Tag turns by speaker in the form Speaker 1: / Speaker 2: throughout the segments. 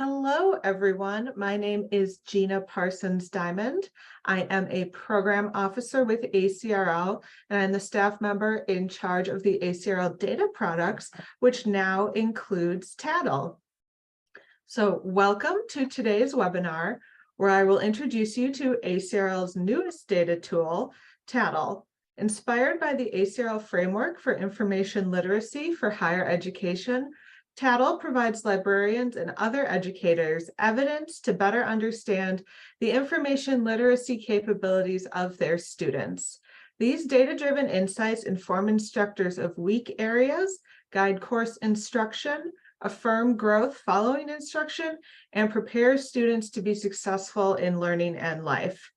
Speaker 1: Hello, everyone. My name is Gina Parsons Diamond. I am a program officer with ACRL, and I'm the staff member in charge of the ACRL data products, which now includes TATIL. So welcome to today's webinar, where I will introduce you to ACRL's newest data tool, TATIL. Inspired by the ACRL Framework for Information Literacy for Higher Education, TATIL provides librarians and other educators evidence to better understand the information literacy capabilities of their students. These data-driven insights inform instructors of weak areas, guide course instruction, affirm growth following instruction, and prepare students to be successful in learning and life.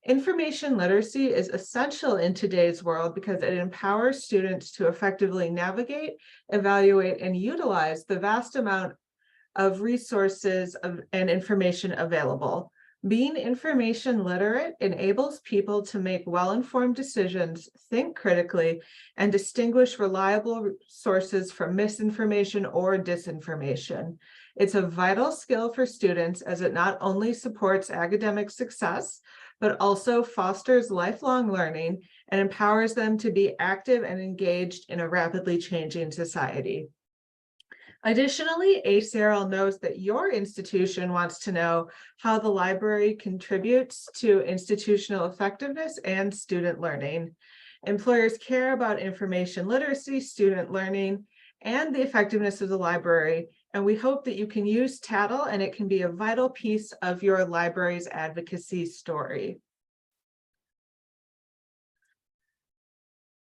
Speaker 1: Information literacy is essential in today's world because it empowers students to effectively navigate, evaluate, and utilize the vast amount of resources and information available. Being information literate enables people to make well-informed decisions, think critically, and distinguish reliable sources from misinformation or disinformation. It's a vital skill for students as it not only supports academic success, but also fosters lifelong learning and empowers them to be active and engaged in a rapidly changing society. Additionally, ACRL knows that your institution wants to know how the library contributes to institutional effectiveness and student learning. Employers care about information literacy, student learning, and the effectiveness of the library, and we hope that you can use TATIL and it can be a vital piece of your library's advocacy story.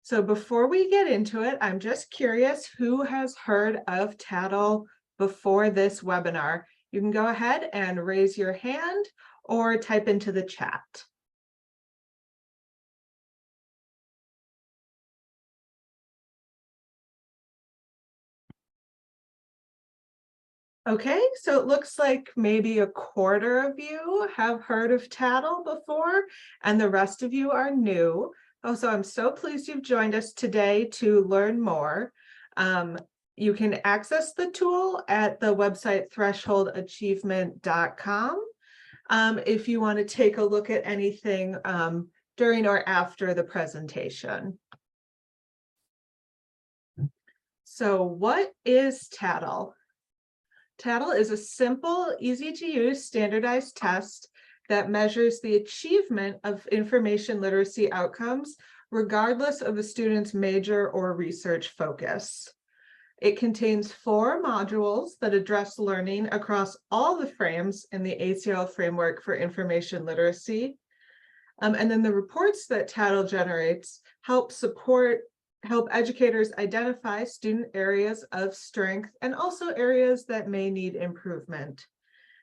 Speaker 1: So before we get into it, I'm just curious who has heard of TATIL before this webinar. You can go ahead and raise your hand or type into the chat. Okay, so it looks like maybe a quarter of you have heard of TATIL before, and the rest of you are new. Oh, so I'm so pleased you've joined us today to learn more. You can access the tool at the website thresholdachievement.com if you want to take a look at anything during or after the presentation. So what is TATIL? TATIL is a simple, easy to use standardized test that measures the achievement of information literacy outcomes, regardless of a student's major or research focus. It contains 4 modules that address learning across all the frames in the ACRL Framework for Information Literacy. And then the reports that TATIL generates help educators identify student areas of strength and also areas that may need improvement.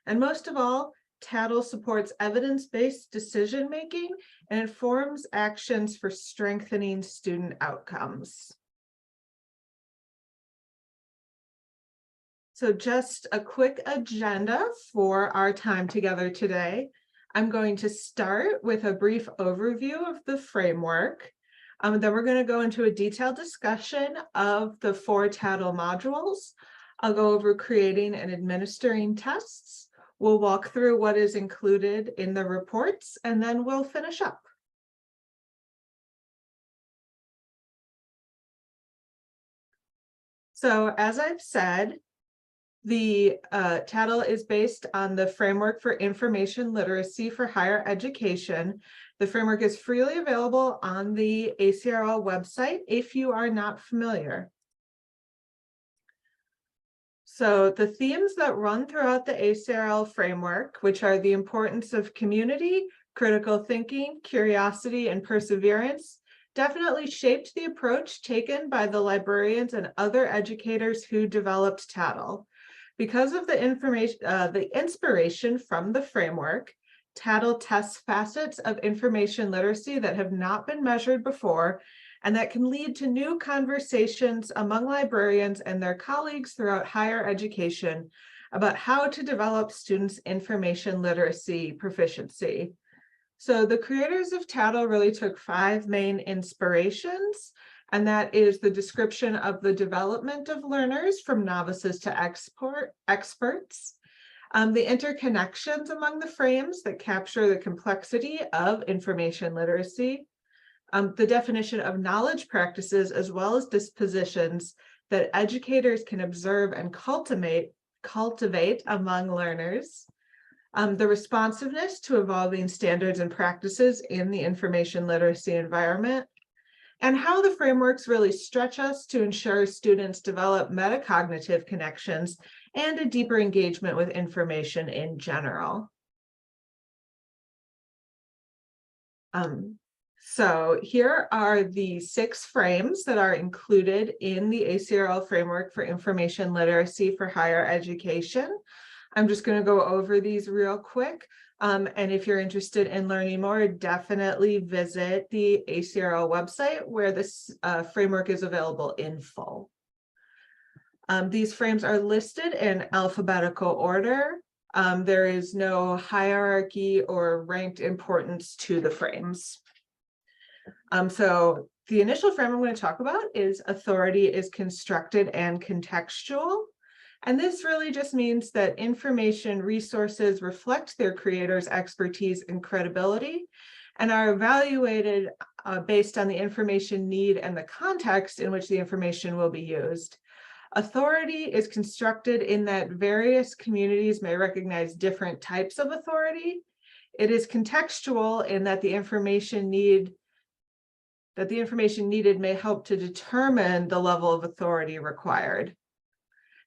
Speaker 1: And most of all, TATIL supports evidence-based decision-making and informs actions for strengthening student outcomes. So just a quick agenda for our time together today. I'm going to start with a brief overview of the framework. Then we're going to go into a detailed discussion of the 4 TATIL modules. I'll go over creating and administering tests. We'll walk through what is included in the reports, and then we'll finish up. So as I've said, the TATIL is based on the Framework for Information Literacy for Higher Education. The framework is freely available on the ACRL website if you are not familiar. So the themes that run throughout the ACRL framework, which are the importance of community, critical thinking, curiosity, and perseverance, definitely shaped the approach taken by the librarians and other educators who developed TATIL. Because of the inspiration from the framework, TATIL tests facets of information literacy that have not been measured before and that can lead to new conversations among librarians and their colleagues throughout higher education about how to develop students' information literacy proficiency. So the creators of TATIL really took 5 main inspirations, and that is the description of the development of learners from novices to experts, The interconnections among the frames that capture the complexity of information literacy, the definition of knowledge practices as well as dispositions that educators can observe and cultivate among learners, the responsiveness to evolving standards and practices in the information literacy environment, and how the frameworks really stretch us to ensure students develop metacognitive connections and a deeper engagement with information in general. So here are the 6 frames that are included in the ACRL Framework for Information Literacy for Higher Education. I'm just going to go over these real quick. And if you're interested in learning more, definitely visit the ACRL website where this framework is available in full. These frames are listed in alphabetical order. There is no hierarchy or ranked importance to the frames. So the initial frame I'm going to talk about is authority is constructed and contextual. And this really just means that information resources reflect their creators' expertise and credibility and are evaluated based on the information need and the context in which the information will be used. Authority is constructed in that various communities may recognize different types of authority. It is contextual in that the information needed may help to determine the level of authority required.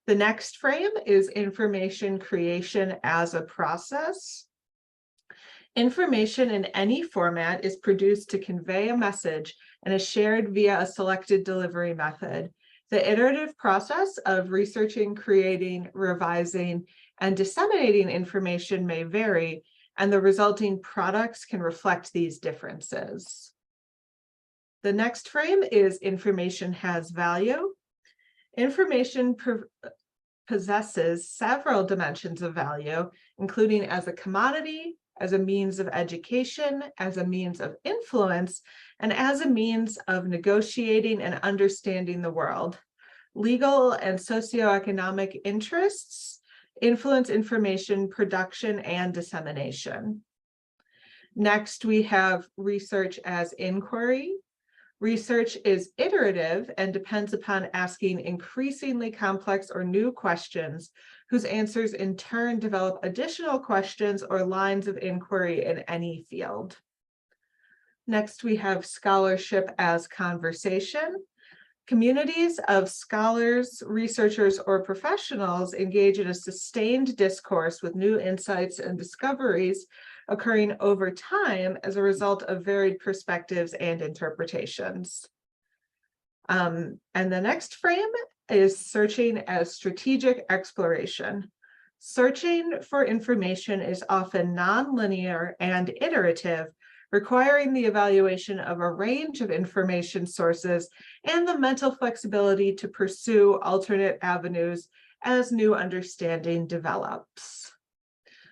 Speaker 1: The next frame is information creation as a process. Information in any format is produced to convey a message and is shared via a selected delivery method. The iterative process of researching, creating, revising, and disseminating information may vary, and the resulting products can reflect these differences. The next frame is information has value. Information possesses several dimensions of value, including as a commodity, as a means of education, as a means of influence, and as a means of negotiating and understanding the world. Legal and socioeconomic interests influence information production and dissemination. Next, we have research as inquiry. Research is iterative and depends upon asking increasingly complex or new questions whose answers in turn develop additional questions or lines of inquiry in any field. Next, we have scholarship as conversation. Communities of scholars, researchers, or professionals engage in a sustained discourse with new insights and discoveries occurring over time as a result of varied perspectives and interpretations. And the next frame is searching as strategic exploration. Searching for information is often nonlinear and iterative, requiring the evaluation of a range of information sources and the mental flexibility to pursue alternate avenues as new understanding develops.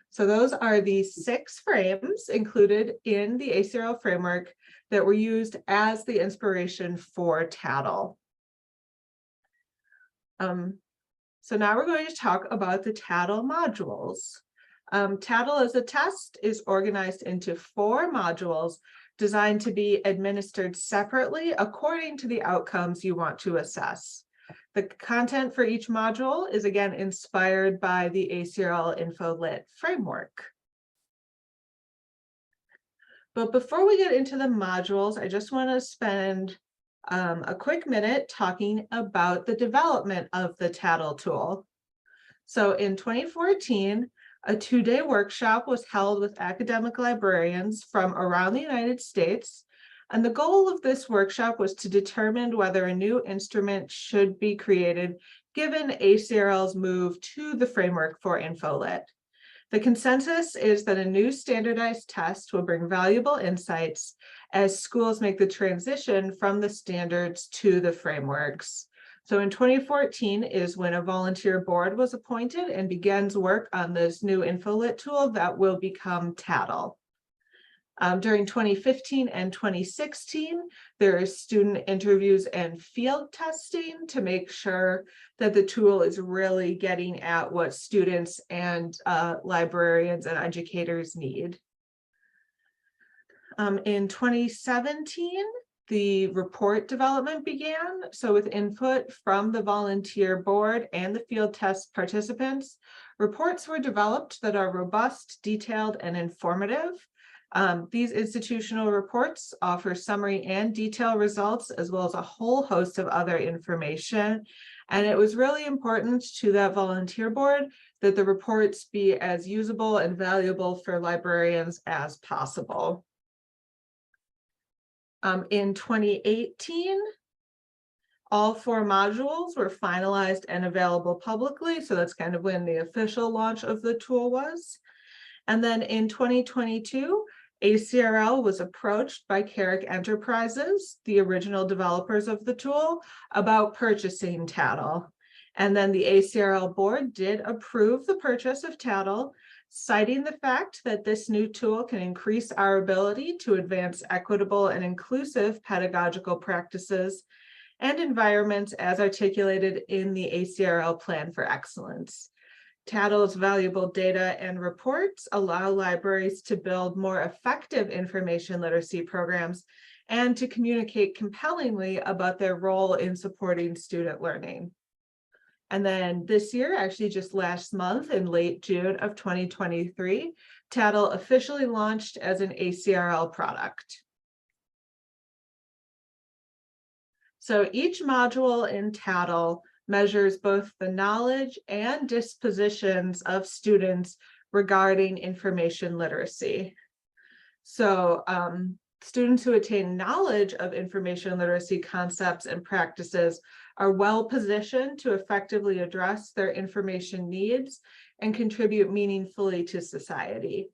Speaker 1: So those are the 6 frames included in the ACRL framework that were used as the inspiration for TATIL. So now we're going to talk about the TATIL modules. TATIL as a test is organized into 4 modules designed to be administered separately according to the outcomes you want to assess. The content for each module is again inspired by the ACRL InfoLit framework. But before we get into the modules, I just want to spend a quick minute talking about the development of the TATIL tool. So in 2014, a 2-day workshop was held with academic librarians from around the United States. And the goal of this workshop was to determine whether a new instrument should be created given ACRL's move to the framework for InfoLit. The consensus is that a new standardized test will bring valuable insights as schools make the transition from the standards to the frameworks. So in 2014 is when a volunteer board was appointed and begins work on this new InfoLit tool that will become TATIL. During 2015 and 2016, there is student interviews and field testing to make sure that the tool is really getting at what students and librarians and educators need. In 2017, the report development began. So with input from the volunteer board and the field test participants, reports were developed that are robust, detailed, and informative. These institutional reports offer summary and detailed results, as well as a whole host of other information. And it was really important to that volunteer board that the reports be as usable and valuable for librarians as possible. In 2018, all 4 modules were finalized and available publicly. So that's kind of when the official launch of the tool was. And then in 2022, ACRL was approached by Carrick Enterprises, the original developers of the tool, about purchasing TATIL. And then the ACRL board did approve the purchase of TATIL, citing the fact that this new tool can increase our ability to advance equitable and inclusive pedagogical practices and environments as articulated in the ACRL Plan for Excellence. TATIL's valuable data and reports allow libraries to build more effective information literacy programs and to communicate compellingly about their role in supporting student learning. And then this year, actually just last month in late June of 2023, TATIL officially launched as an ACRL product. So each module in TATIL measures both the knowledge and dispositions of students regarding information literacy. So students who attain knowledge of information literacy concepts and practices are well positioned to effectively address their information needs and contribute meaningfully to society.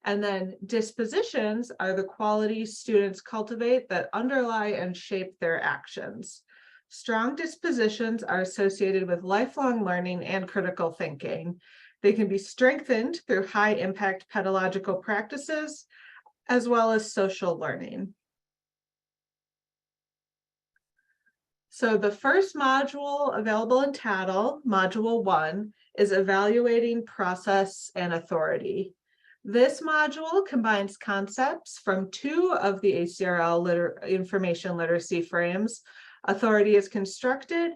Speaker 1: And then dispositions are the qualities students cultivate that underlie and shape their actions. Strong dispositions are associated with lifelong learning and critical thinking. They can be strengthened through high impact pedagogical practices, as well as social learning. So the first module available in TATIL, Module 1, is Evaluating Process and Authority. This module combines concepts from 2 of the ACRL information literacy frames, authority as constructed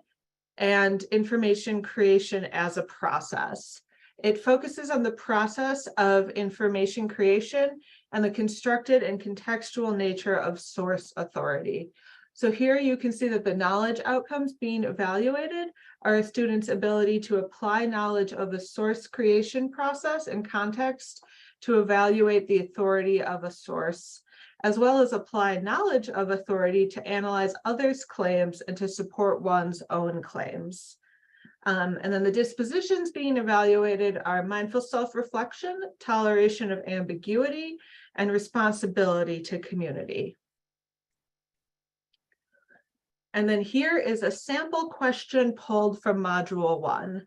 Speaker 1: and information creation as a process. It focuses on the process of information creation and the constructed and contextual nature of source authority. So here you can see that the knowledge outcomes being evaluated are a student's ability to apply knowledge of the source creation process and context to evaluate the authority of a source, as well as apply knowledge of authority to analyze others' claims and to support one's own claims. And then the dispositions being evaluated are mindful self-reflection, toleration of ambiguity, and responsibility to community. And then here is a sample question pulled from Module 1.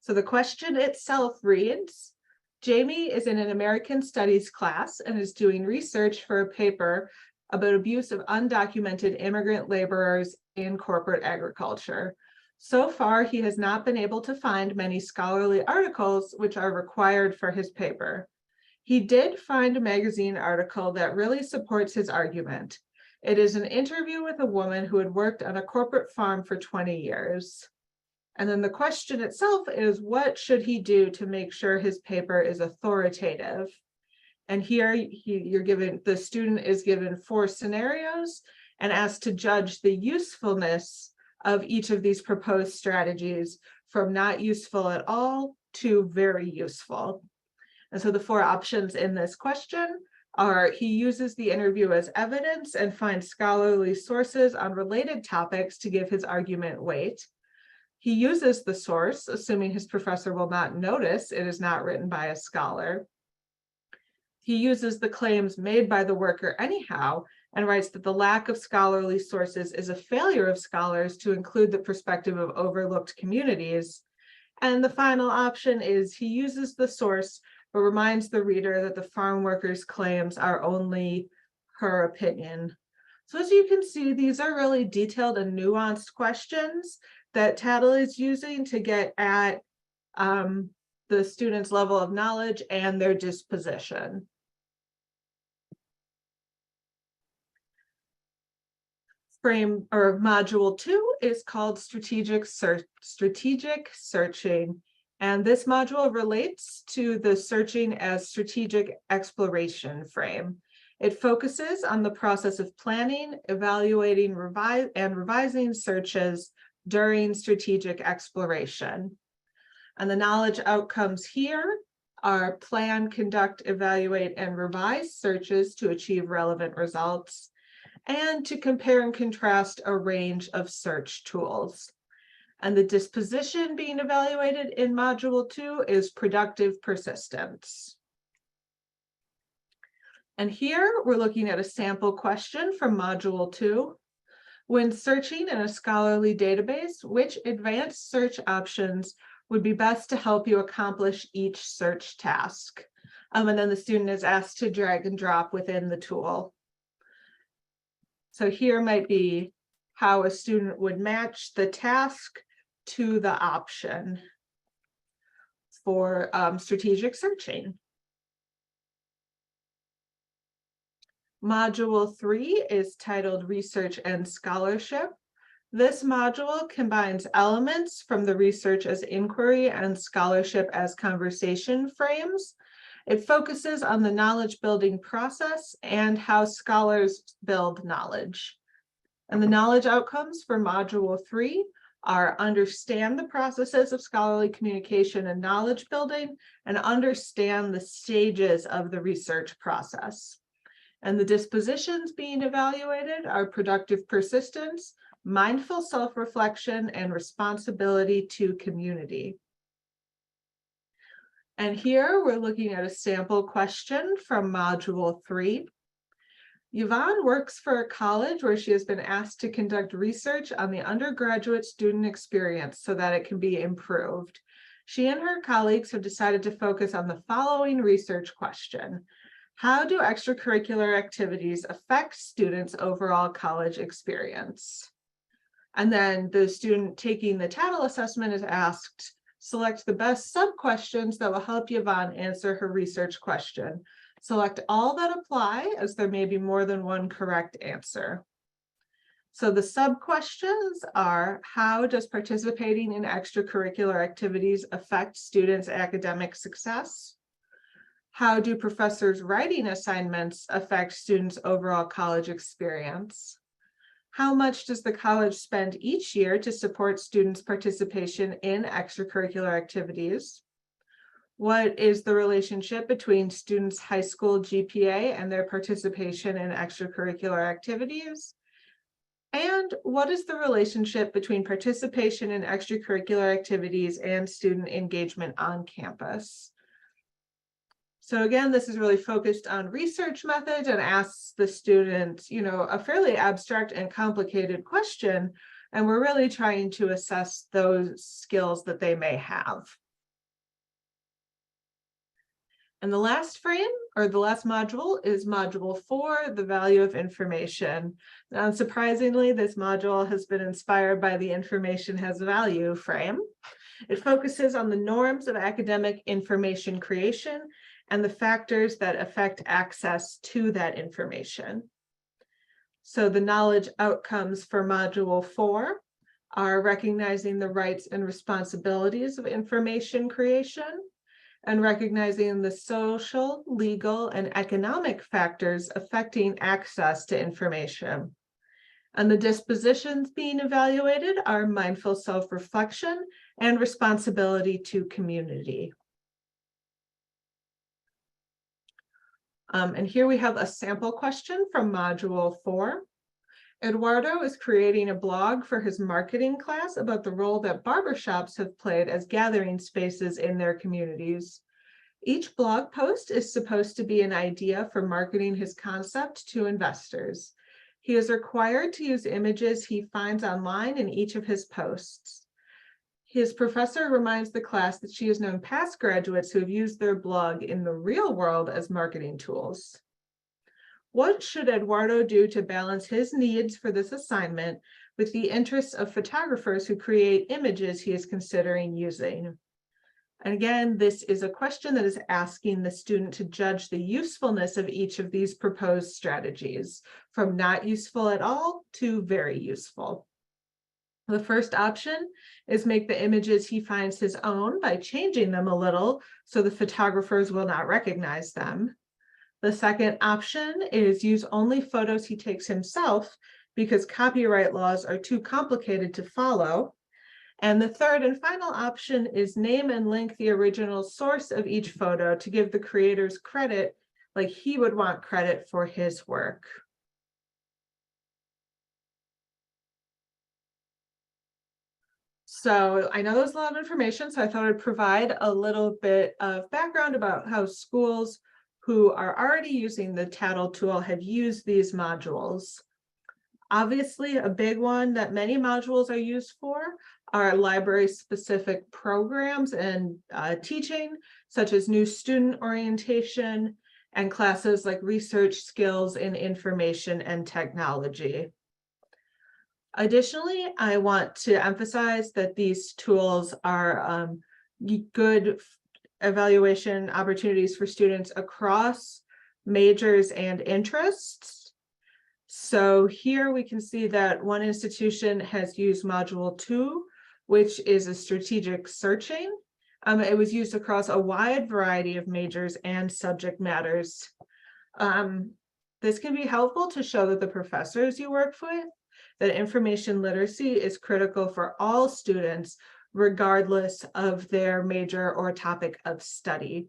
Speaker 1: So the question itself reads, Jamie is in an American Studies class and is doing research for a paper about abuse of undocumented immigrant laborers in corporate agriculture. So far, he has not been able to find many scholarly articles which are required for his paper. He did find a magazine article that really supports his argument. It is an interview with a woman who had worked on a corporate farm for 20 years. And then the question itself is, what should he do to make sure his paper is authoritative? And here the student is given 4 scenarios and asked to judge the usefulness of each of these proposed strategies from not useful at all to very useful. And so the 4 options in this question are: he uses the interview as evidence and finds scholarly sources on related topics to give his argument weight. He uses the source, assuming his professor will not notice it is not written by a scholar. He uses the claims made by the worker anyhow and writes that the lack of scholarly sources is a failure of scholars to include the perspective of overlooked communities. And the final option is he uses the source but reminds the reader that the farm worker's claims are only her opinion. So as you can see, these are really detailed and nuanced questions that TATIL is using to get at the student's level of knowledge and their disposition. Frame or module 2 is called strategic searching. And this module relates to the searching as strategic exploration frame. It focuses on the process of planning, evaluating, revising searches during strategic exploration. And the knowledge outcomes here are plan, conduct, evaluate, and revise searches to achieve relevant results, and to compare and contrast a range of search tools. And the disposition being evaluated in module 2 is productive persistence. And here we're looking at a sample question from module 2. When searching in a scholarly database, which advanced search options would be best to help you accomplish each search task? And then the student is asked to drag and drop within the tool. So here might be how a student would match the task to the option for strategic searching. Module 3 is titled Research and Scholarship. This module combines elements from the research as inquiry and scholarship as conversation frames. It focuses on the knowledge building process and how scholars build knowledge. And the knowledge outcomes for module 3 are understand the processes of scholarly communication and knowledge building, and understand the stages of the research process. And the dispositions being evaluated are productive persistence, mindful self-reflection, and responsibility to community. And here we're looking at a sample question from module 3. Yvonne works for a college where she has been asked to conduct research on the undergraduate student experience so that it can be improved. She and her colleagues have decided to focus on the following research question: how do extracurricular activities affect students' overall college experience? And then the student taking the TATIL assessment is asked, select the best sub-questions that will help Yvonne answer her research question. Select all that apply, as there may be more than one correct answer. So the sub-questions are, how does participating in extracurricular activities affect students' academic success? How do professors' writing assignments affect students' overall college experience? How much does the college spend each year to support students' participation in extracurricular activities? What is the relationship between students' high school GPA and their participation in extracurricular activities? And what is the relationship between participation in extracurricular activities and student engagement on campus? So again, this is really focused on research methods and asks the student, a fairly abstract and complicated question, and we're really trying to assess those skills that they may have. And the last frame, or the last module, is module 4, the value of information. Now, unsurprisingly, this module has been inspired by the information has value frame. It focuses on the norms of academic information creation and the factors that affect access to that information. So the knowledge outcomes for module 4 are recognizing the rights and responsibilities of information creation, and recognizing the social, legal, and economic factors affecting access to information. And the dispositions being evaluated are mindful self-reflection and responsibility to community. And here we have a sample question from module 4. Eduardo is creating a blog for his marketing class about the role that barbershops have played as gathering spaces in their communities. Each blog post is supposed to be an idea for marketing his concept to investors. He is required to use images he finds online in each of his posts. His professor reminds the class that she has known past graduates who have used their blog in the real world as marketing tools. What should Eduardo do to balance his needs for this assignment with the interests of photographers who create images he is considering using? And again, this is a question that is asking the student to judge the usefulness of each of these proposed strategies, from not useful at all to very useful. The first option is make the images he finds his own by changing them a little so the photographers will not recognize them. The second option is use only photos he takes himself because copyright laws are too complicated to follow. And the third and final option is name and link the original source of each photo to give the creators credit like he would want credit for his work. So I know there's a lot of information, so I thought I'd provide a little bit of background about how schools who are already using the TATIL tool have used these modules. Obviously, a big one that many modules are used for are library-specific programs and teaching, such as new student orientation and classes like research skills in information and technology. Additionally, I want to emphasize that these tools are good evaluation opportunities for students across majors and interests. So here we can see that one institution has used Module 2, which is a strategic searching. It was used across a wide variety of majors and subject matters. This can be helpful to show that the professors you work with that information literacy is critical for all students, regardless of their major or topic of study.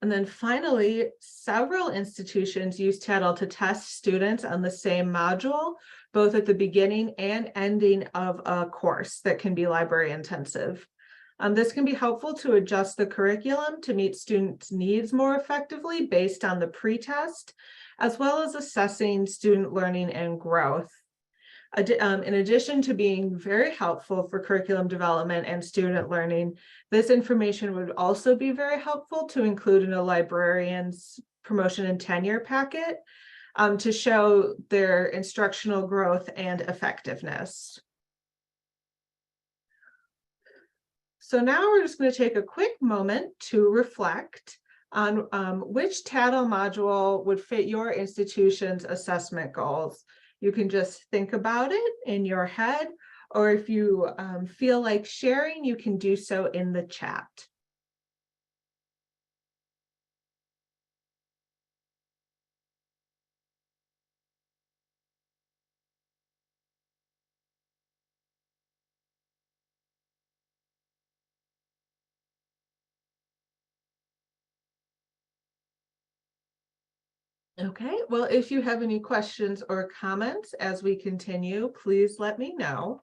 Speaker 1: And then finally, several institutions use TATIL to test students on the same module, both at the beginning and ending of a course that can be library intensive. This can be helpful to adjust the curriculum to meet students' needs more effectively based on the pretest, as well as assessing student learning and growth. In addition to being very helpful for curriculum development and student learning, this information would also be very helpful to include in a librarian's promotion and tenure packet to show their instructional growth and effectiveness. So now we're just going to take a quick moment to reflect on which TATIL module would fit your institution's assessment goals. You can just think about it in your head, or if you feel like sharing, you can do so in the chat. Okay, well, if you have any questions or comments as we continue, please let me know.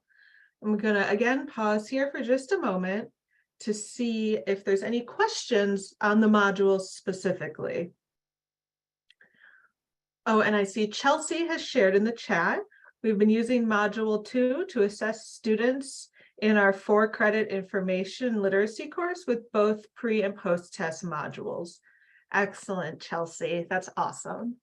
Speaker 1: I'm going to again pause here for just a moment to see if there's any questions on the modules specifically. Oh, and I see Chelsea has shared in the chat. We've been using Module 2 to assess students in our 4-credit information literacy course with both pre and post-test modules. Excellent, Chelsea. That's awesome.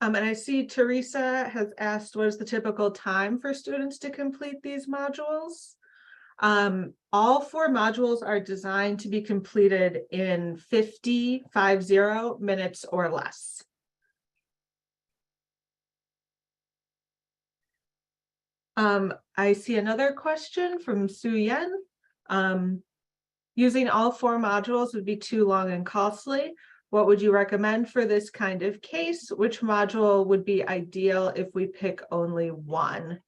Speaker 1: And I see Teresa has asked, what is the typical time for students to complete these modules? All 4 modules are designed to be completed in 50 minutes or less. I see another question from Su Yen. Using all 4 modules would be too long and costly. What would you recommend for this kind of case? Which module would be ideal if we pick only one?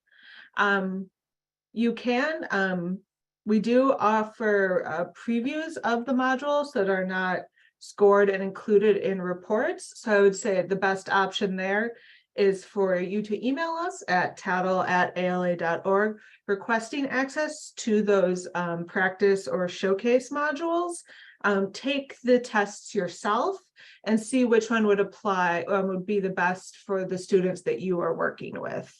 Speaker 1: You can, we do offer previews of the modules that are not scored and included in reports. So I would say the best option there is for you to email us at tatil@ala.org requesting access to those practice or showcase modules. Take the tests yourself and see which one would apply, would be the best for the students that you are working with.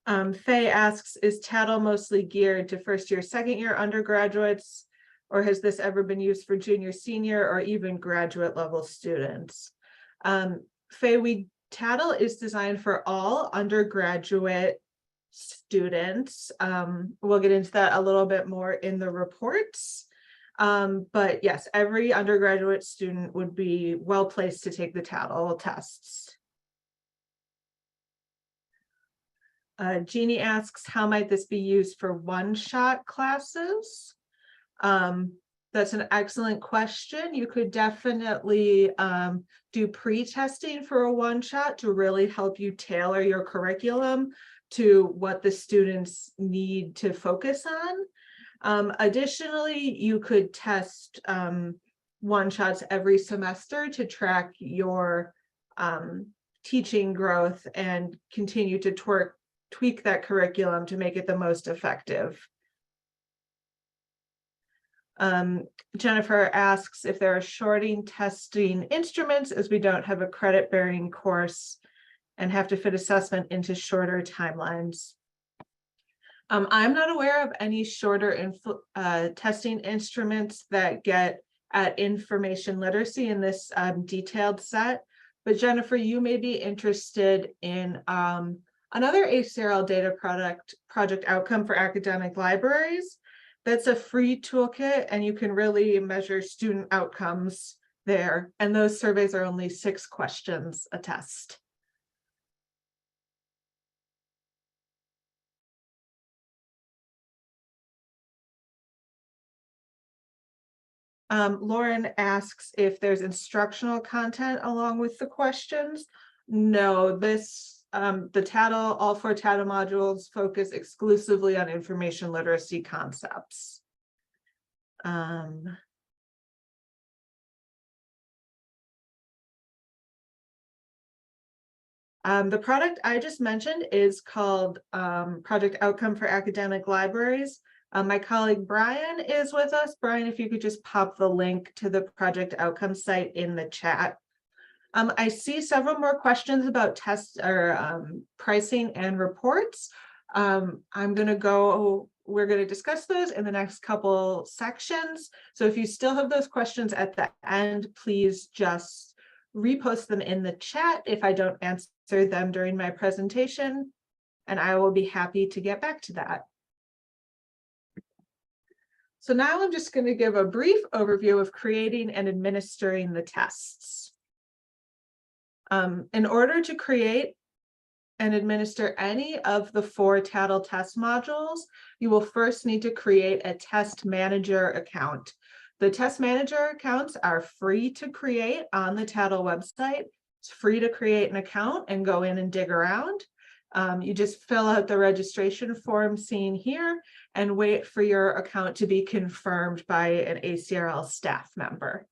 Speaker 1: Faye asks, is TATIL mostly geared to first year, second year undergraduates, or has this ever been used for junior, senior, or even graduate level students? Faye, TATIL is designed for all undergraduate students. We'll get into that a little bit more in the reports. But yes, every undergraduate student would be well placed to take the TATIL tests. Jeannie asks, how might this be used for one-shot classes? That's an excellent question. You could definitely do pre-testing for a one-shot to really help you tailor your curriculum to what the students need to focus on. Additionally, you could test one-shots every semester to track your teaching growth and continue to tweak that curriculum to make it the most effective. Jennifer asks if there are shorting testing instruments, as we don't have a credit-bearing course and have to fit assessment into shorter timelines. I'm not aware of any shorter testing instruments that get at information literacy in this detailed set, but Jennifer, you may be interested in another ACRL data project outcome for academic libraries. That's a free toolkit, and you can really measure student outcomes there. And those surveys are only 6 questions a test. Lauren asks if there's instructional content along with the questions. No, the TATIL, all 4 TATIL modules focus exclusively on information literacy concepts. The product I just mentioned is called Project Outcome for Academic Libraries. My colleague Brian is with us. Brian, if you could just pop the link to the Project Outcome site in the chat. I see several more questions about tests or pricing and reports. We're going to discuss those in the next couple sections. So if you still have those questions at the end, please just repost them in the chat if I don't answer them during my presentation, and I will be happy to get back to that. So now I'm just going to give a brief overview of creating and administering the tests. In order to create and administer any of the 4 TATIL test modules, you will first need to create a test manager account. The test manager accounts are free to create on the TATIL website. It's free to create an account and go in and dig around. You just fill out the registration form seen here and wait for your account to be confirmed by an ACRL staff member.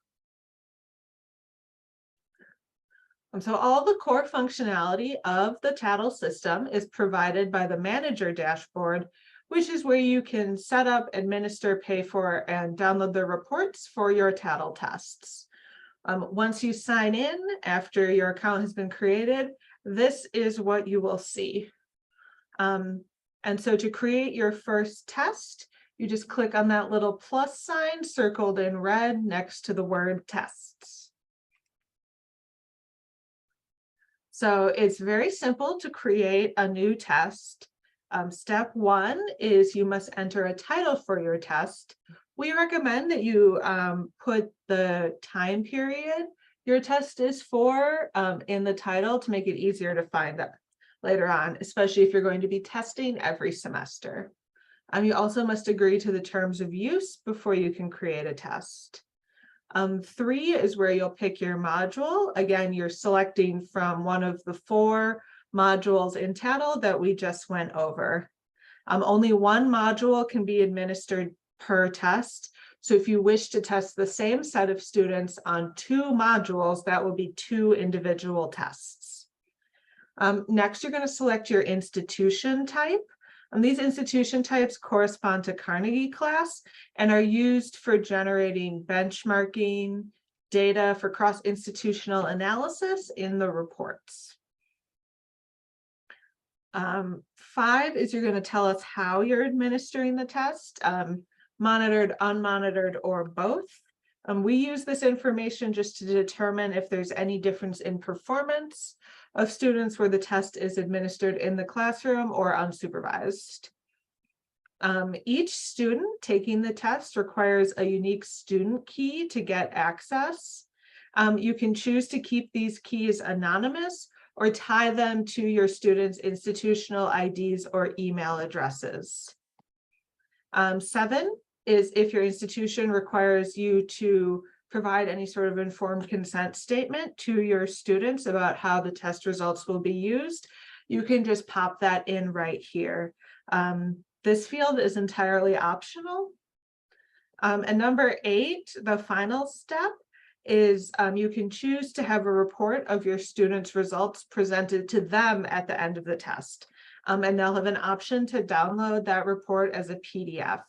Speaker 1: So all the core functionality of the TATIL system is provided by the manager dashboard, which is where you can set up, administer, pay for, and download the reports for your TATIL tests. Once you sign in, after your account has been created, this is what you will see. And so to create your first test, you just click on that little plus sign circled in red next to the word tests. So it's very simple to create a new test. Step 1 is you must enter a title for your test. We recommend that you put the time period your test is for in the title to make it easier to find that later on, especially if you're going to be testing every semester. You also must agree to the terms of use before you can create a test. 3 is where you'll pick your module. Again, you're selecting from one of the 4 modules in TATIL that we just went over. Only one module can be administered per test. So if you wish to test the same set of students on 2 modules, that will be 2 individual tests. Next, you're going to select your institution type. These institution types correspond to Carnegie class and are used for generating benchmarking data for cross-institutional analysis in the reports. 5 is you're going to tell us how you're administering the test, monitored, unmonitored, or both. We use this information just to determine if there's any difference in performance of students where the test is administered in the classroom or unsupervised. Each student taking the test requires a unique student key to get access. You can choose to keep these keys anonymous or tie them to your students' institutional IDs or email addresses. 7 is if your institution requires you to provide any sort of informed consent statement to your students about how the test results will be used, you can just pop that in right here. This field is entirely optional. And number 8, the final step, is you can choose to have a report of your students' results presented to them at the end of the test. And they'll have an option to download that report as a PDF.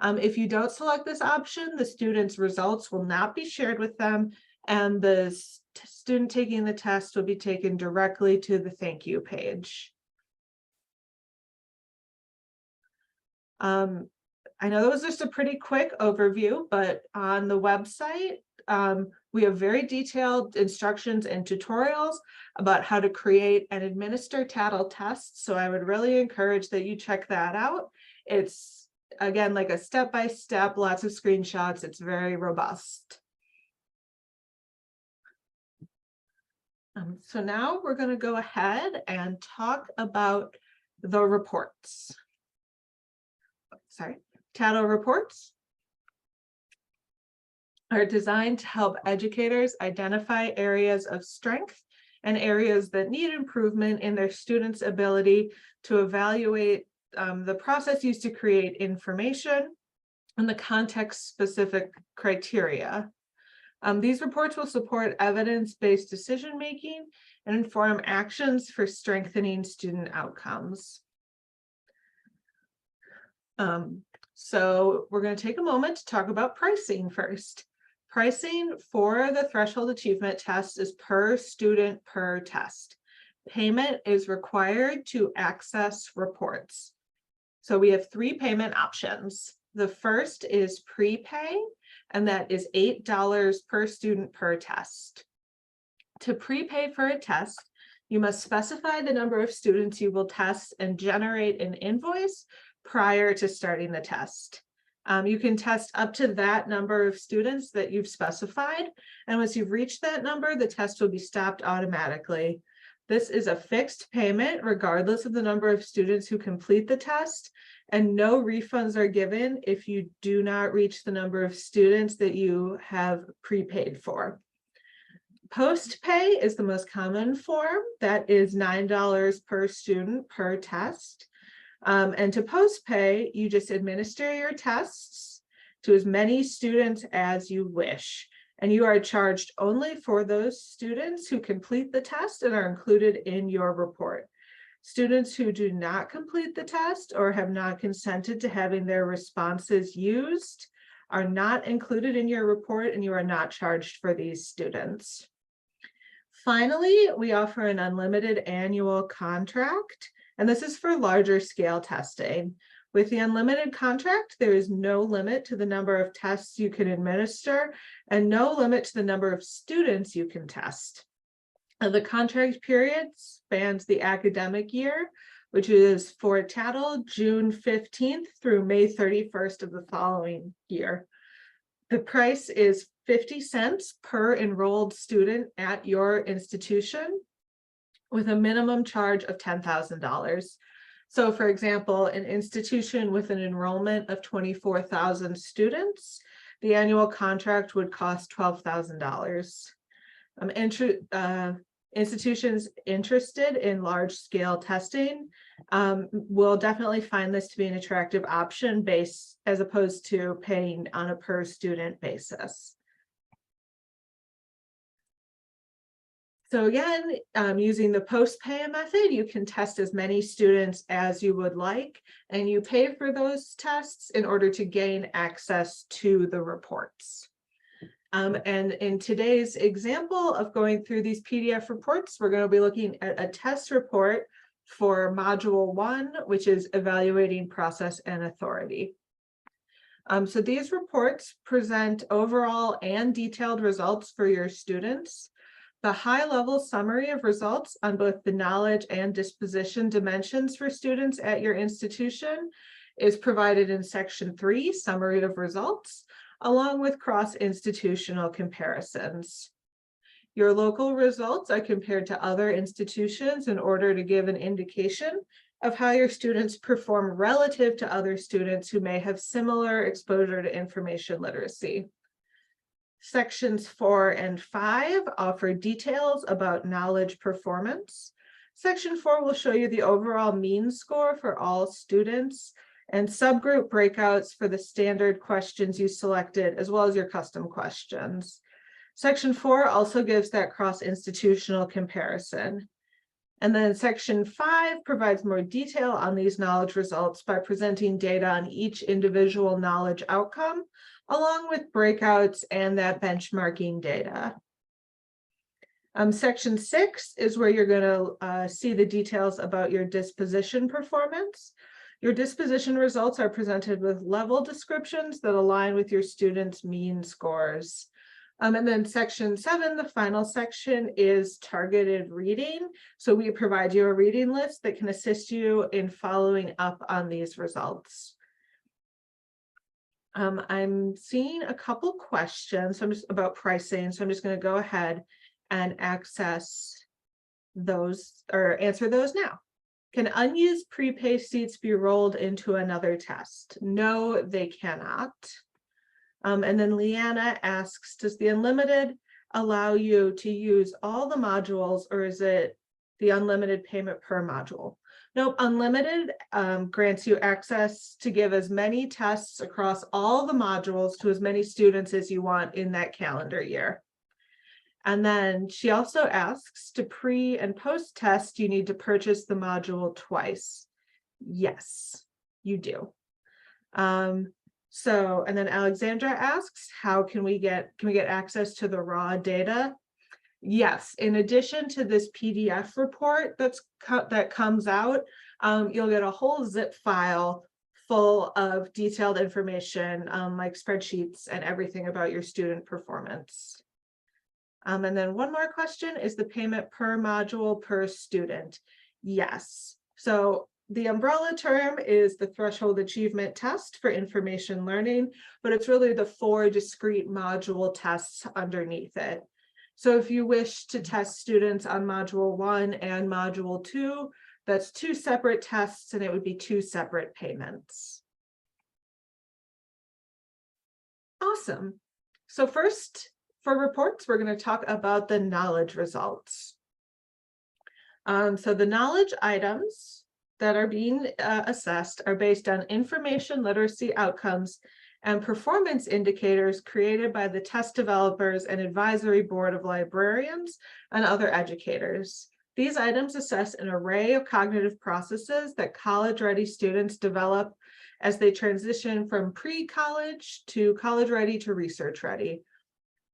Speaker 1: If you don't select this option, the student's results will not be shared with them, and the student taking the test will be taken directly to the thank you page. I know that was just a pretty quick overview, but on the website, we have very detailed instructions and tutorials about how to create and administer TATIL tests. So I would really encourage that you check that out. It's, again, like a step-by-step, lots of screenshots. It's very robust. So now we're going to go ahead and talk about the reports. Sorry, TATIL reports are designed to help educators identify areas of strength and areas that need improvement in their students' ability to evaluate the process used to create information and the context-specific criteria. These reports will support evidence-based decision-making and inform actions for strengthening student outcomes. So we're going to take a moment to talk about pricing first. Pricing for the threshold achievement test is per student per test. Payment is required to access reports. So we have 3 payment options. The first is prepay, and that is $8 per student per test. To prepay for a test, you must specify the number of students you will test and generate an invoice prior to starting the test. You can test up to that number of students that you've specified, and once you've reached that number, the test will be stopped automatically. This is a fixed payment regardless of the number of students who complete the test, and no refunds are given if you do not reach the number of students that you have prepaid for. Post-pay is the most common form. That is $9 per student per test. And to post-pay, you just administer your tests to as many students as you wish. And you are charged only for those students who complete the test and are included in your report. Students who do not complete the test or have not consented to having their responses used are not included in your report, and you are not charged for these students. Finally, we offer an unlimited annual contract, and this is for larger scale testing. With the unlimited contract, there is no limit to the number of tests you can administer and no limit to the number of students you can test. The contract period spans the academic year, which is for TATIL June 15th through May 31st of the following year. The price is 50 cents per enrolled student at your institution, with a minimum charge of $10,000. So for example, an institution with an enrollment of 24,000 students, the annual contract would cost $12,000. Institutions interested in large scale testing will definitely find this to be an attractive option as opposed to paying on a per student basis. So again, using the post-pay method, you can test as many students as you would like, and you pay for those tests in order to gain access to the reports. And in today's example of going through these PDF reports, we're going to be looking at a test report for Module 1, which is Evaluating Process and Authority. So these reports present overall and detailed results for your students. The high-level summary of results on both the knowledge and disposition dimensions for students at your institution is provided in Section 3, Summary of Results, along with cross-institutional comparisons. Your local results are compared to other institutions in order to give an indication of how your students perform relative to other students who may have similar exposure to information literacy. Sections 4 and 5 offer details about knowledge performance. Section 4 will show you the overall mean score for all students and subgroup breakouts for the standard questions you selected, as well as your custom questions. Section 4 also gives that cross-institutional comparison. And then Section 5 provides more detail on these knowledge results by presenting data on each individual knowledge outcome, along with breakouts and that benchmarking data. Section 6 is where you're going to see the details about your disposition performance. Your disposition results are presented with level descriptions that align with your students' mean scores. And then Section 7, the final section, is targeted reading. So we provide you a reading list that can assist you in following up on these results. I'm seeing a couple questions about pricing, so I'm just going to go ahead and access those or answer those now. Can unused prepay seats be rolled into another test? No, they cannot. And then Leanna asks, does the unlimited allow you to use all the modules, or is it the unlimited payment per module? Nope, unlimited grants you access to give as many tests across all the modules to as many students as you want in that calendar year. And then she also asks, to pre and post test, you need to purchase the module twice. Yes, you do. So, and then Alexandra asks, how can we get access to the raw data? Yes, in addition to this PDF report that comes out, you'll get a whole zip file full of detailed information, like spreadsheets and everything about your student performance. And then one more question, is the payment per module per student? Yes. So the umbrella term is the threshold achievement test for information learning, but it's really the 4 discrete module tests underneath it. So if you wish to test students on module 1 and module 2, that's 2 separate tests and it would be 2 separate payments. Awesome. So first, for reports, we're going to talk about the knowledge results. So the knowledge items that are being assessed are based on information literacy outcomes and performance indicators created by the test developers and advisory board of librarians and other educators. These items assess an array of cognitive processes that college-ready students develop as they transition from pre-college to college-ready to research-ready.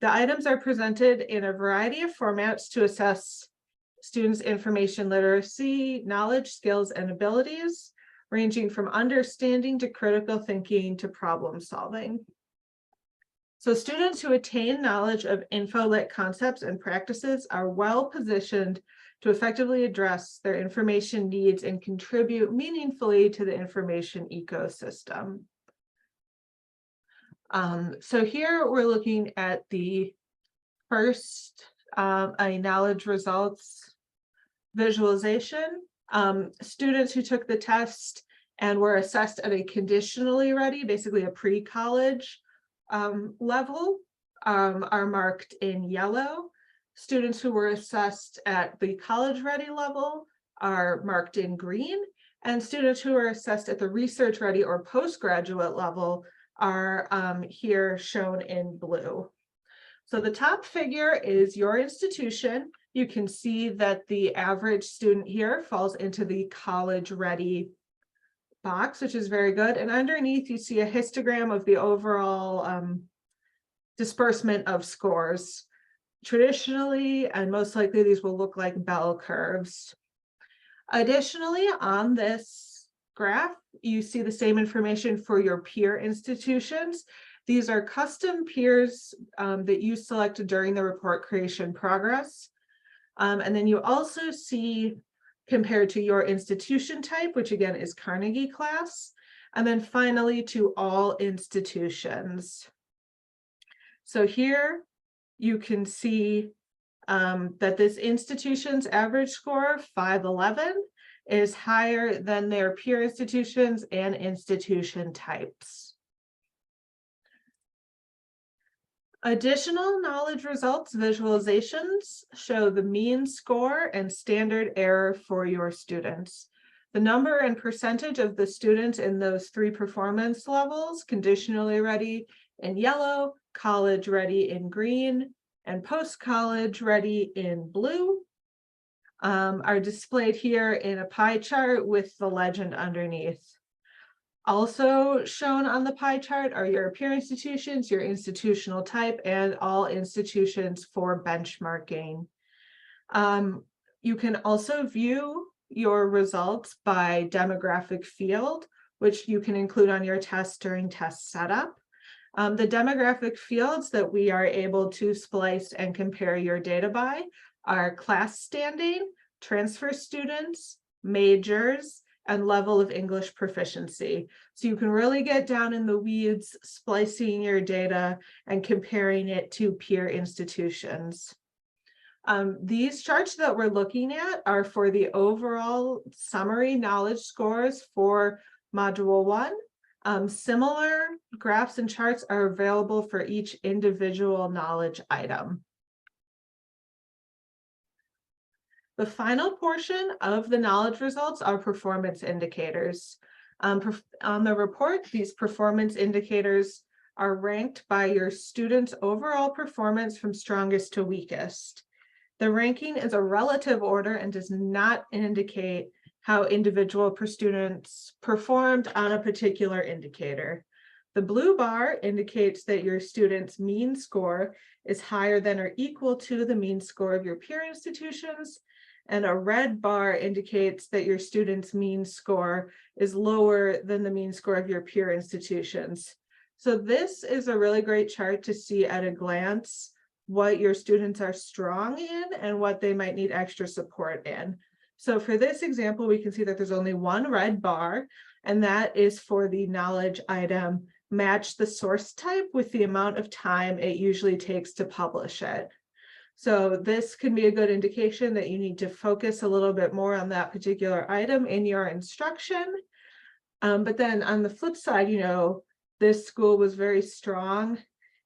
Speaker 1: The items are presented in a variety of formats to assess students' information literacy, knowledge, skills, and abilities, ranging from understanding to critical thinking to problem solving. So students who attain knowledge of infolit concepts and practices are well positioned to effectively address their information needs and contribute meaningfully to the information ecosystem. So here we're looking at the first a knowledge results visualization. Students who took the test and were assessed at a conditionally ready, basically a pre-college level, are marked in yellow. Students who were assessed at the college ready level are marked in green, and students who are assessed at the research ready or postgraduate level are here shown in blue. So the top figure is your institution. You can see that the average student here falls into the college ready box, which is very good. And underneath you see a histogram of the overall disbursement of scores. Traditionally, and most likely these will look like bell curves. Additionally, on this graph, you see the same information for your peer institutions. These are custom peers that you selected during the report creation progress. And then you also see compared to your institution type, which again is Carnegie class, and then finally to all institutions. So here you can see that this institution's average score, 511, is higher than their peer institutions and institution types. Additional knowledge results visualizations show the mean score and standard error for your students. The number and percentage of the students in those 3 performance levels, conditionally ready in yellow, college ready in green, and post-college ready in blue, are displayed here in a pie chart with the legend underneath. Also shown on the pie chart are your peer institutions, your institutional type, and all institutions for benchmarking. You can also view your results by demographic field, which you can include on your test during test setup. The demographic fields that we are able to splice and compare your data by are class standing, transfer students, majors, and level of English proficiency. So you can really get down in the weeds, splicing your data and comparing it to peer institutions. These charts that we're looking at are for the overall summary knowledge scores for Module 1. Similar graphs and charts are available for each individual knowledge item. The final portion of the knowledge results are performance indicators. On the report, these performance indicators are ranked by your students' overall performance from strongest to weakest. The ranking is a relative order and does not indicate how individual students performed on a particular indicator. The blue bar indicates that your student's mean score is higher than or equal to the mean score of your peer institutions, and a red bar indicates that your student's mean score is lower than the mean score of your peer institutions. So this is a really great chart to see at a glance what your students are strong in and what they might need extra support in. So for this example, we can see that there's only one red bar, and that is for the knowledge item, match the source type with the amount of time it usually takes to publish it. So this can be a good indication that you need to focus a little bit more on that particular item in your instruction. But then on the flip side, this school was very strong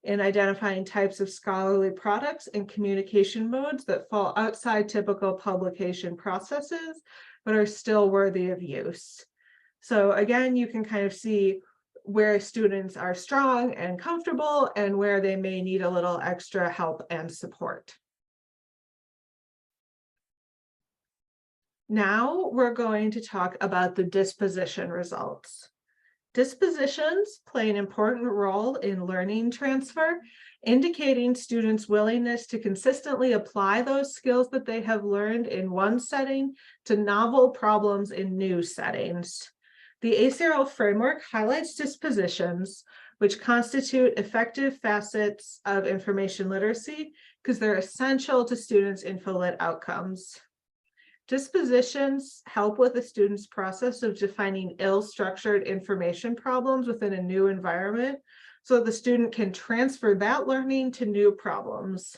Speaker 1: in identifying types of scholarly products and communication modes that fall outside typical publication processes, but are still worthy of use. So again, you can kind of see where students are strong and comfortable and where they may need a little extra help and support. Now we're going to talk about the disposition results. Dispositions play an important role in learning transfer, indicating students' willingness to consistently apply those skills that they have learned in one setting to novel problems in new settings. The ACRL Framework highlights dispositions, which constitute effective facets of information literacy because they're essential to students' InfoLit outcomes. Dispositions help with the student's process of defining ill-structured information problems within a new environment so the student can transfer that learning to new problems.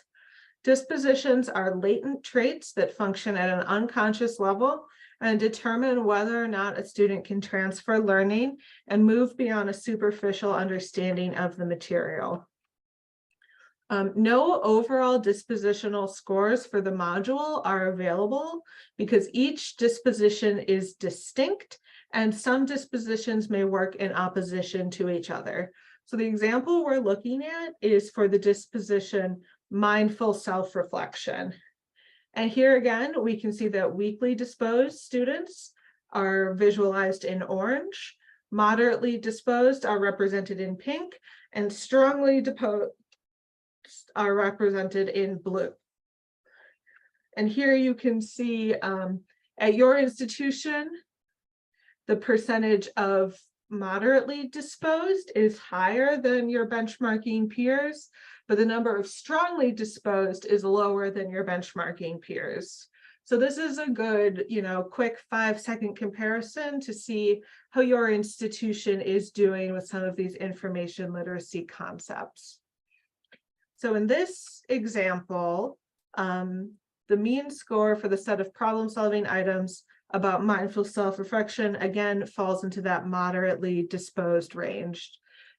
Speaker 1: Dispositions are latent traits that function at an unconscious level and determine whether or not a student can transfer learning and move beyond a superficial understanding of the material. No overall dispositional scores for the module are available because each disposition is distinct and some dispositions may work in opposition to each other. So the example we're looking at is for the disposition mindful self-reflection. And here again, we can see that weakly disposed students are visualized in orange, moderately disposed are represented in pink, and strongly disposed are represented in blue. And here you can see at your institution, the percentage of moderately disposed is higher than your benchmarking peers, but the number of strongly disposed is lower than your benchmarking peers. So this is a good, quick 5-second comparison to see how your institution is doing with some of these information literacy concepts. So in this example, the mean score for the set of problem-solving items about mindful self-reflection, again, falls into that moderately disposed range.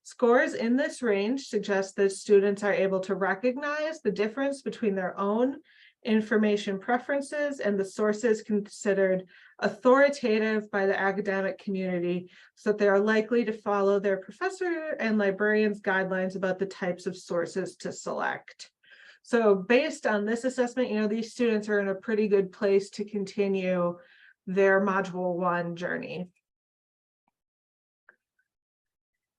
Speaker 1: Scores in this range suggest that students are able to recognize the difference between their own information preferences and the sources considered authoritative by the academic community, so that they are likely to follow their professor and librarian's guidelines about the types of sources to select. So based on this assessment, these students are in a pretty good place to continue their Module 1 journey.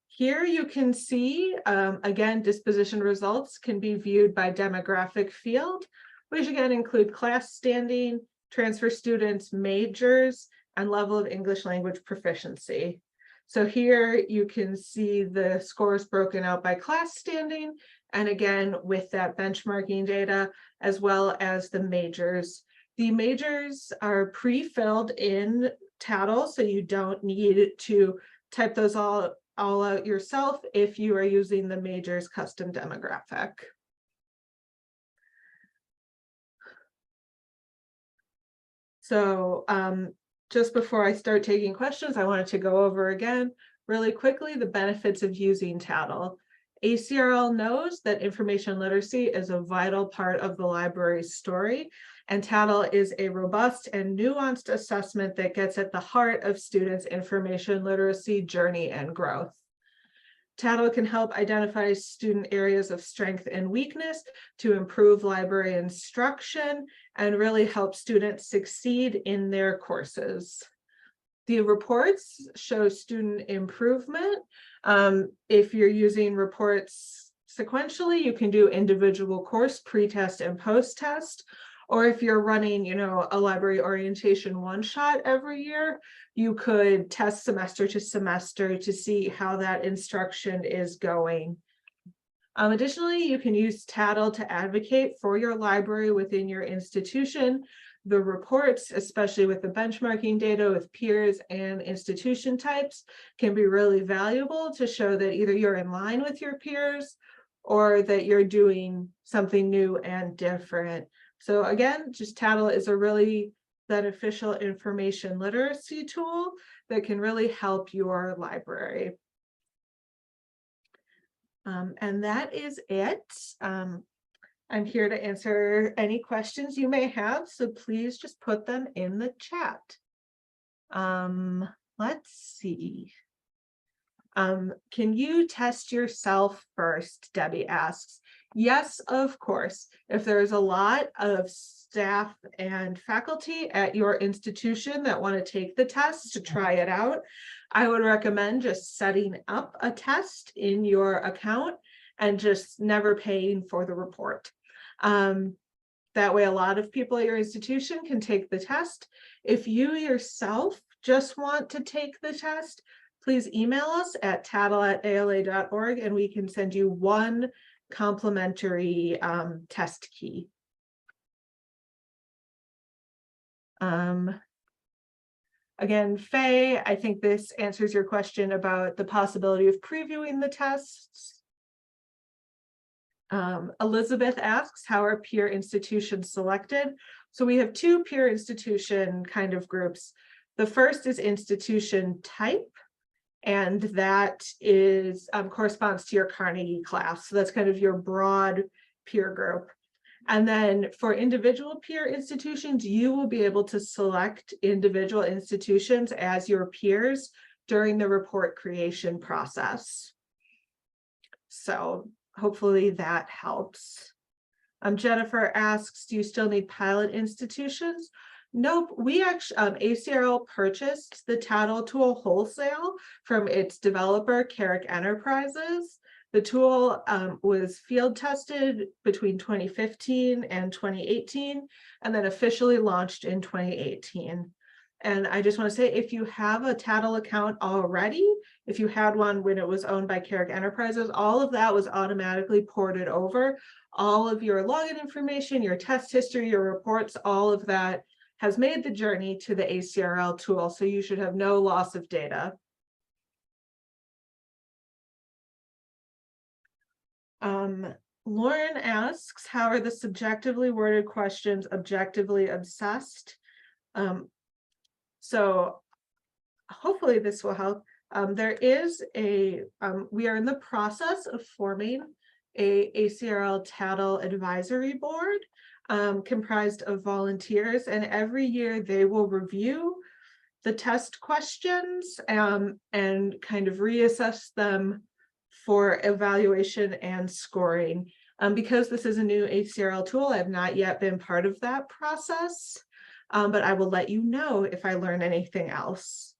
Speaker 1: Here you can see, again, disposition results can be viewed by demographic field, which again include class standing, transfer students, majors, and level of English language proficiency. So here you can see the scores broken out by class standing, and again, with that benchmarking data, as well as the majors. The majors are pre-filled in TATIL, so you don't need to type those all out yourself if you are using the majors custom demographic. So just before I start taking questions, I wanted to go over again really quickly the benefits of using TATIL. ACRL knows that information literacy is a vital part of the library's story, and TATIL is a robust and nuanced assessment that gets at the heart of students' information literacy journey and growth. TATIL can help identify student areas of strength and weakness to improve library instruction and really help students succeed in their courses. The reports show student improvement. If you're using reports sequentially, you can do individual course pre-test and post-test. Or if you're running, a library orientation one-shot every year, you could test semester to semester to see how that instruction is going. Additionally, you can use TATIL to advocate for your library within your institution. The reports, especially with the benchmarking data with peers and institution types, can be really valuable to show that either you're in line with your peers or that you're doing something new and different. So again, just TATIL is a really beneficial information literacy tool that can really help your library. And that is it. I'm here to answer any questions you may have, so please just put them in the chat. Let's see. Can you test yourself first? Debbie asks. Yes, of course. If there's a lot of staff and faculty at your institution that want to take the test to try it out, I would recommend just setting up a test in your account and just never paying for the report. That way, a lot of people at your institution can take the test. If you yourself just want to take the test, please email us at tatil@ala.org and we can send you one complimentary test key. Again, Faye, I think this answers your question about the possibility of previewing the tests. Elizabeth asks, how are peer institutions selected? So we have two peer institution kind of groups. The first is institution type, and that is corresponds to your Carnegie class. So that's kind of your broad peer group. And then for individual peer institutions, you will be able to select individual institutions as your peers during the report creation process. So hopefully that helps. Jennifer asks, do you still need pilot institutions? Nope, we actually, ACRL purchased the TATIL tool wholesale from its developer, Carrick Enterprises. The tool was field tested between 2015 and 2018, and then officially launched in 2018. And I just want to say, if you have a TATIL account already, if you had one when it was owned by Carrick Enterprises, all of that was automatically ported over. All of your login information, your test history, your reports, all of that has made the journey to the ACRL tool, so you should have no loss of data. Lauren asks, how are the subjectively worded questions objectively assessed? So hopefully this will help. There is we are in the process of forming a ACRL TATIL advisory board comprised of volunteers, and every year they will review the test questions and kind of reassess them for evaluation and scoring. Because this is a new ACRL tool, I have not yet been part of that process, but I will let you know if I learn anything else.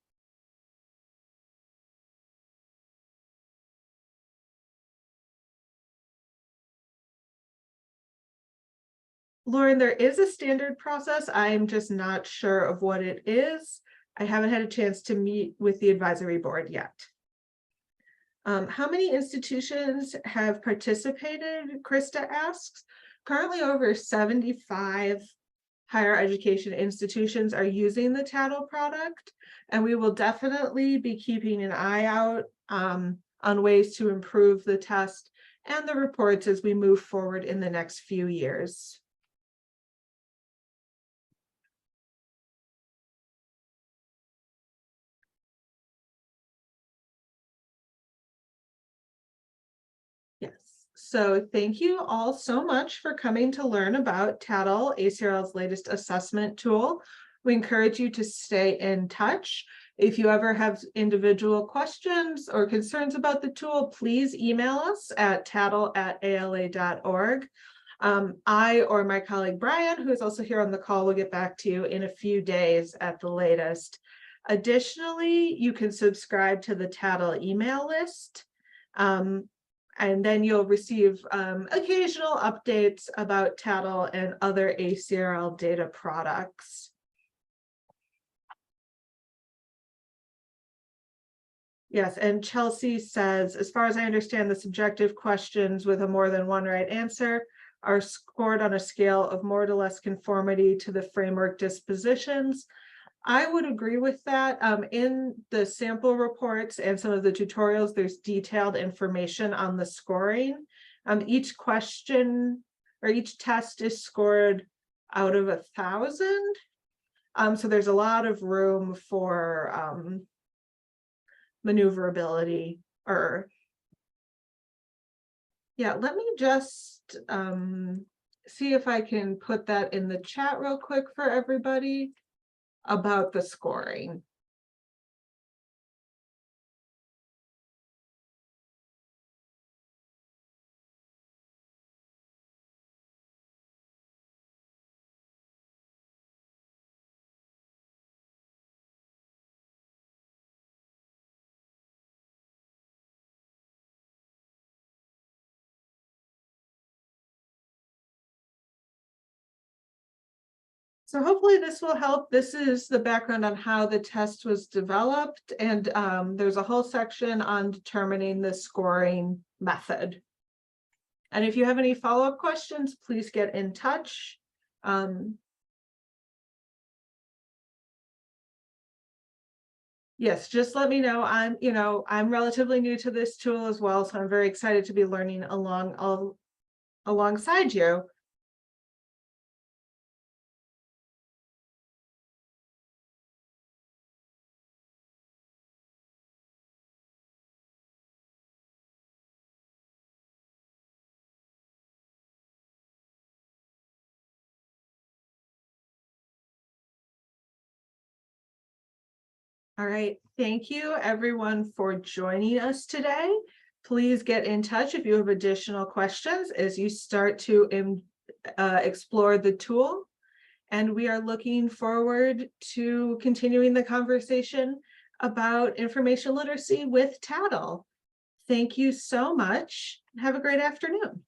Speaker 1: Lauren, there is a standard process. I'm just not sure of what it is. I haven't had a chance to meet with the advisory board yet. How many institutions have participated? Krista asks. Currently over 75 higher education institutions are using the TATIL product, and we will definitely be keeping an eye out on ways to improve the test and the reports as we move forward in the next few years. Yes, so thank you all so much for coming to learn about TATIL, ACRL's latest assessment tool. We encourage you to stay in touch. If you ever have individual questions or concerns about the tool, please email us at tatil@ala.org. I or my colleague Brian, who is also here on the call, will get back to you in a few days at the latest. Additionally, you can subscribe to the TATIL email list. And then you'll receive occasional updates about TATIL and other ACRL data products. Yes, and Chelsea says, as far as I understand, the subjective questions with a more than one right answer are scored on a scale of more to less conformity to the framework dispositions. I would agree with that. In the sample reports and some of the tutorials, there's detailed information on the scoring. Each question or each test is scored out of 1,000. So there's a lot of room for maneuverability. Or yeah, let me just see if I can put that in the chat real quick for everybody about the scoring. So hopefully this will help. This is the background on how the test was developed, and there's a whole section on determining the scoring method. And if you have any follow-up questions, please get in touch. Yes, just let me know. I'm relatively new to this tool as well, so I'm very excited to be learning alongside you. All right, thank you everyone for joining us today. Please get in touch if you have additional questions as you start to explore the tool. And we are looking forward to continuing the conversation about information literacy with TATIL. Thank you so much. Have a great afternoon.